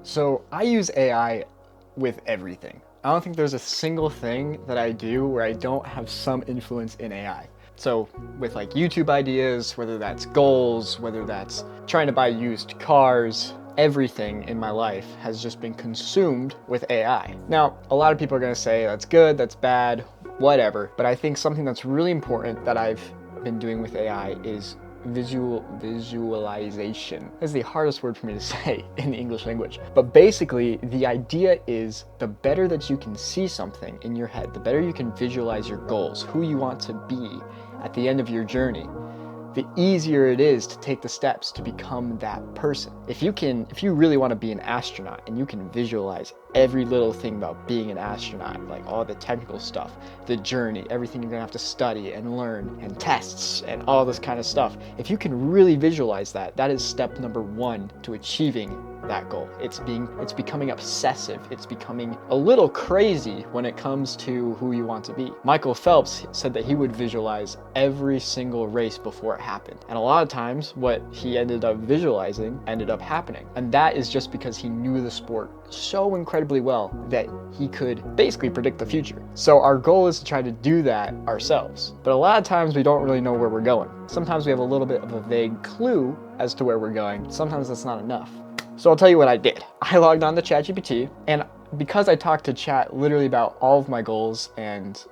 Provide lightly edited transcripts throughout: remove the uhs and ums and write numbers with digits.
So I use AI with everything. I don't think there's a single thing that I do where I don't have some influence in AI. So with like YouTube ideas, whether that's goals, whether that's trying to buy used cars, everything in my life has just been consumed with AI. Now, a lot of people are gonna say that's good, that's bad, whatever, but I think something that's really important that I've been doing with AI is visualization. Is the hardest word for me to say in the English language. But basically, the idea is the better that you can see something in your head, the better you can visualize your goals, who you want to be at the end of your journey, the easier it is to take the steps to become that person. If you really want to be an astronaut and you can visualize every little thing about being an astronaut, like all the technical stuff, the journey, everything you're gonna have to study and learn, and tests and all this kind of stuff, if you can really visualize that, that is step number one to achieving that goal. It's becoming obsessive. It's becoming a little crazy when it comes to who you want to be. Michael Phelps said that he would visualize every single race before it happened. And a lot of times what he ended up visualizing ended up happening. And that is just because he knew the sport so incredibly well that he could basically predict the future. So our goal is to try to do that ourselves. But a lot of times we don't really know where we're going. Sometimes we have a little bit of a vague clue as to where we're going. Sometimes that's not enough. So I'll tell you what I did. I logged on to ChatGPT, and because I talked to Chat literally about all of my goals and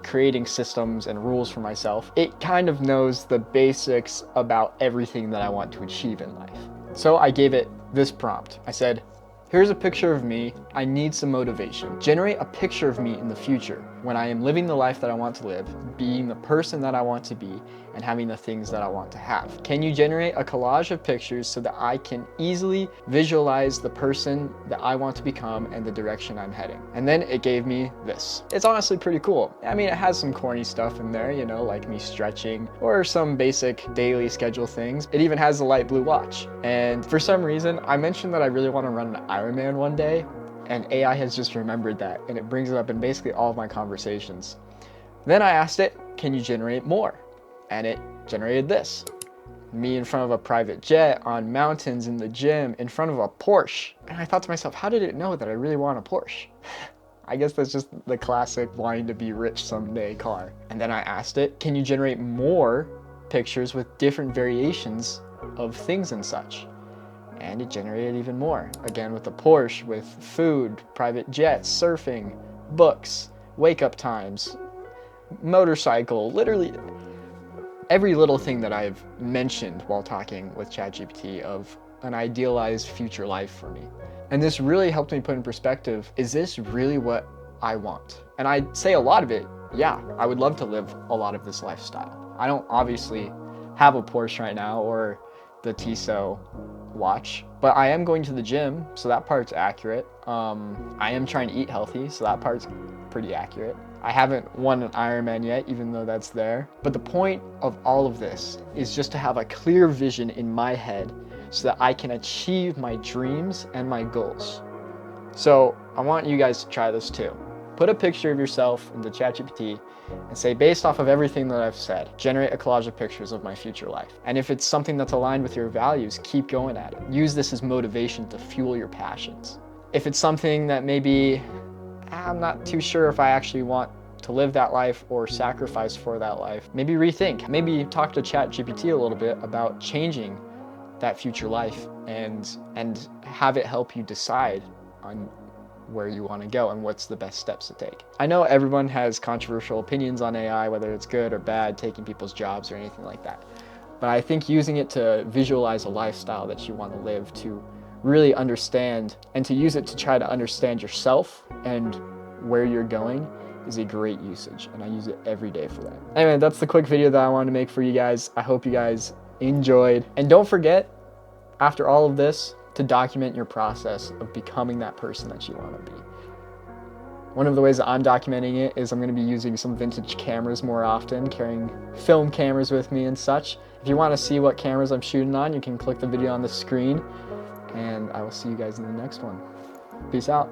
creating systems and rules for myself, it kind of knows the basics about everything that I want to achieve in life. So I gave it this prompt. I said, here's a picture of me. I need some motivation. Generate a picture of me in the future when I am living the life that I want to live, being the person that I want to be, and having the things that I want to have. Can you generate a collage of pictures so that I can easily visualize the person that I want to become and the direction I'm heading? And then it gave me this. It's honestly pretty cool. I mean, it has some corny stuff in there, you know, like me stretching or some basic daily schedule things. It even has a light blue watch. And for some reason, I mentioned that I really want to run an Ironman one day, and AI has just remembered that, and it brings it up in basically all of my conversations. Then I asked it, can you generate more? And it generated this. Me in front of a private jet, on mountains, in the gym, in front of a Porsche. And I thought to myself, how did it know that I really want a Porsche? I guess that's just the classic wanting to be rich someday car. And then I asked it, can you generate more pictures with different variations of things and such? And it generated even more. Again, with the Porsche, with food, private jets, surfing, books, wake up times, motorcycle, literally every little thing that I've mentioned while talking with ChatGPT of an idealized future life for me. And this really helped me put in perspective, is this really what I want? And I'd say a lot of it, yeah, I would love to live a lot of this lifestyle. I don't obviously have a Porsche right now or the Tissot watch, but I am going to the gym, so that part's accurate. I am trying to eat healthy, so that part's pretty accurate. I haven't won an Ironman yet, even though that's there. But the point of all of this is just to have a clear vision in my head so that I can achieve my dreams and my goals. So I want you guys to try this too. Put a picture of yourself into ChatGPT and say, based off of everything that I've said, generate a collage of pictures of my future life. And if it's something that's aligned with your values, keep going at it. Use this as motivation to fuel your passions. If it's something that maybe I'm not too sure if I actually want to live that life or sacrifice for that life, maybe rethink. Maybe talk to ChatGPT a little bit about changing that future life and have it help you decide on where you want to go and what's the best steps to take. I know everyone has controversial opinions on AI, whether it's good or bad, taking people's jobs or anything like that. But I think using it to visualize a lifestyle that you want to live, to really understand and to use it to try to understand yourself and where you're going is a great usage, and I use it every day for that. Anyway, that's the quick video that I wanted to make for you guys. I hope you guys enjoyed. And don't forget, after all of this, to document your process of becoming that person that you want to be. One of the ways that I'm documenting it is I'm going to be using some vintage cameras more often, carrying film cameras with me and such. If you want to see what cameras I'm shooting on, you can click the video on the screen, and I will see you guys in the next one. Peace out.